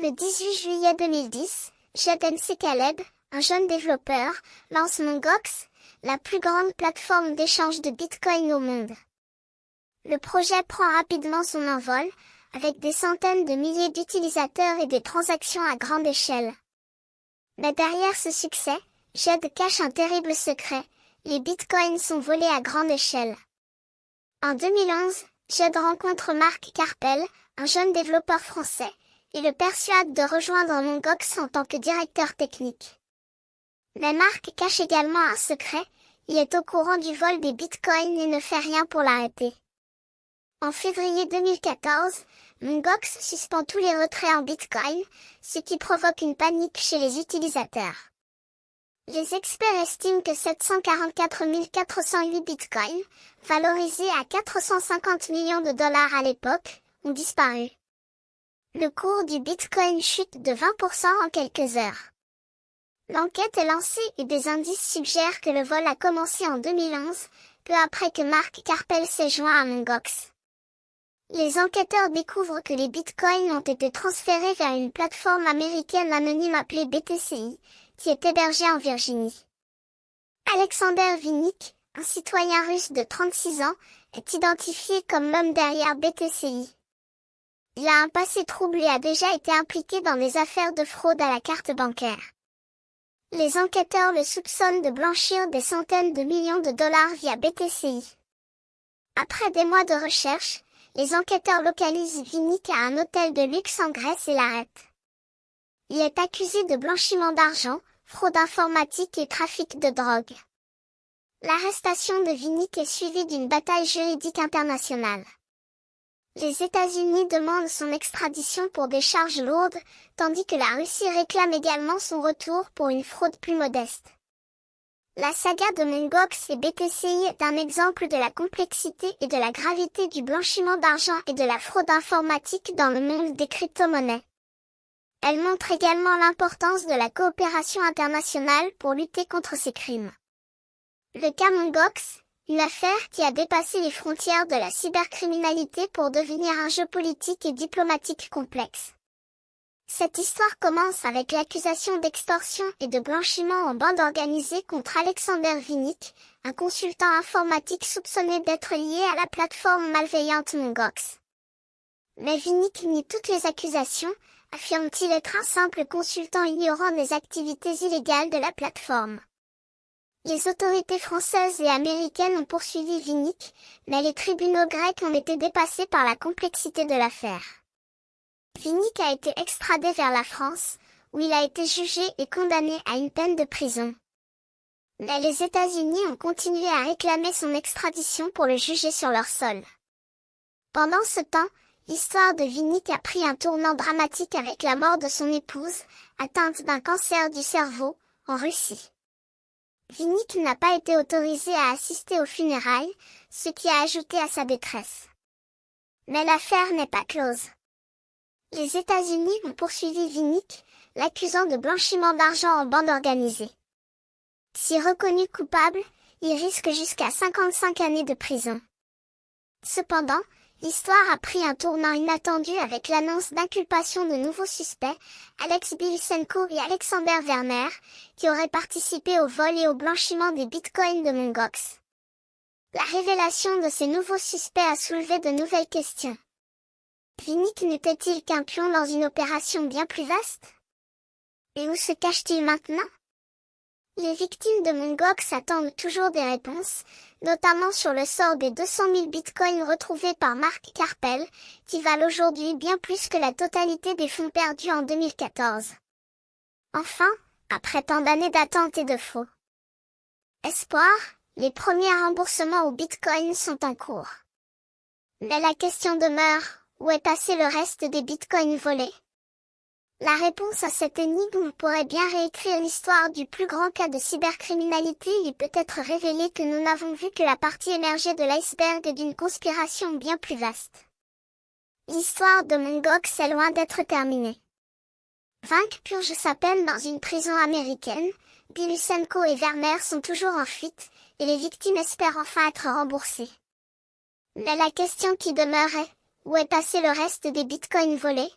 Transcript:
Le 18 juillet 2010, Jed MC Khaled, un jeune développeur, lance Mongox, la plus grande plateforme d'échange de Bitcoin au monde. Le projet prend rapidement son envol, avec des centaines de milliers d'utilisateurs et des transactions à grande échelle. Mais derrière ce succès, Jed cache un terrible secret, les bitcoins sont volés à grande échelle. En 2011, Jed rencontre Marc Karpel, un jeune développeur français, et le persuade de rejoindre Mongox en tant que directeur technique. Mais Marc cache également un secret, il est au courant du vol des bitcoins et ne fait rien pour l'arrêter. En février 2014, Mongox suspend tous les retraits en bitcoin, ce qui provoque une panique chez les utilisateurs. Les experts estiment que 744 408 bitcoins, valorisés à 450 millions de dollars à l'époque, ont disparu. Le cours du bitcoin chute de 20% en quelques heures. L'enquête est lancée et des indices suggèrent que le vol a commencé en 2011, peu après que Marc Karpel s'est joint à Mongox. Les enquêteurs découvrent que les bitcoins ont été transférés vers une plateforme américaine anonyme appelée BTCI, qui est hébergée en Virginie. Alexander Vinnik, un citoyen russe de 36 ans, est identifié comme l'homme derrière BTCI. Il a un passé trouble et a déjà été impliqué dans des affaires de fraude à la carte bancaire. Les enquêteurs le soupçonnent de blanchir des centaines de millions de dollars via BTCI. Après des mois de recherche, les enquêteurs localisent Vinnik à un hôtel de luxe en Grèce et l'arrêtent. Il est accusé de blanchiment d'argent, fraude informatique et trafic de drogue. L'arrestation de Vinnik est suivie d'une bataille juridique internationale. Les États-Unis demandent son extradition pour des charges lourdes, tandis que la Russie réclame également son retour pour une fraude plus modeste. La saga de Mongox et BTCI est un exemple de la complexité et de la gravité du blanchiment d'argent et de la fraude informatique dans le monde des crypto-monnaies. Elle montre également l'importance de la coopération internationale pour lutter contre ces crimes. Le cas Mongox, une affaire qui a dépassé les frontières de la cybercriminalité pour devenir un jeu politique et diplomatique complexe. Cette histoire commence avec l'accusation d'extorsion et de blanchiment en bande organisée contre Alexander Vinnik, un consultant informatique soupçonné d'être lié à la plateforme malveillante Mongox. Mais Vinnik nie toutes les accusations, affirme-t-il être un simple consultant ignorant des activités illégales de la plateforme. Les autorités françaises et américaines ont poursuivi Vinnik, mais les tribunaux grecs ont été dépassés par la complexité de l'affaire. Vinnik a été extradé vers la France, où il a été jugé et condamné à une peine de prison. Mais les États-Unis ont continué à réclamer son extradition pour le juger sur leur sol. Pendant ce temps, l'histoire de Vinnik a pris un tournant dramatique avec la mort de son épouse, atteinte d'un cancer du cerveau, en Russie. Vinnik n'a pas été autorisé à assister aux funérailles, ce qui a ajouté à sa détresse. Mais l'affaire n'est pas close. Les États-Unis ont poursuivi Vinnik, l'accusant de blanchiment d'argent en bande organisée. Si reconnu coupable, il risque jusqu'à 55 années de prison. Cependant, l'histoire a pris un tournant inattendu avec l'annonce d'inculpation de nouveaux suspects, Alex Bilchenko et Alexander Werner, qui auraient participé au vol et au blanchiment des bitcoins de Mongox. La révélation de ces nouveaux suspects a soulevé de nouvelles questions. Vinnik n'était-il qu'un pion dans une opération bien plus vaste? Et où se cache-t-il maintenant? Les victimes de Mongox attendent toujours des réponses, notamment sur le sort des 200 000 bitcoins retrouvés par Marc Karpel, qui valent aujourd'hui bien plus que la totalité des fonds perdus en 2014. Enfin, après tant d'années d'attente et de faux espoir, les premiers remboursements au bitcoin sont en cours. Mais la question demeure, où est passé le reste des bitcoins volés? La réponse à cette énigme pourrait bien réécrire l'histoire du plus grand cas de cybercriminalité et peut-être révéler que nous n'avons vu que la partie émergée de l'iceberg d'une conspiration bien plus vaste. L'histoire de Mongox est loin d'être terminée. Vinck purge sa peine dans une prison américaine, Bilchenko et Werner sont toujours en fuite, et les victimes espèrent enfin être remboursées. Mais la question qui demeure est, où est passé le reste des bitcoins volés?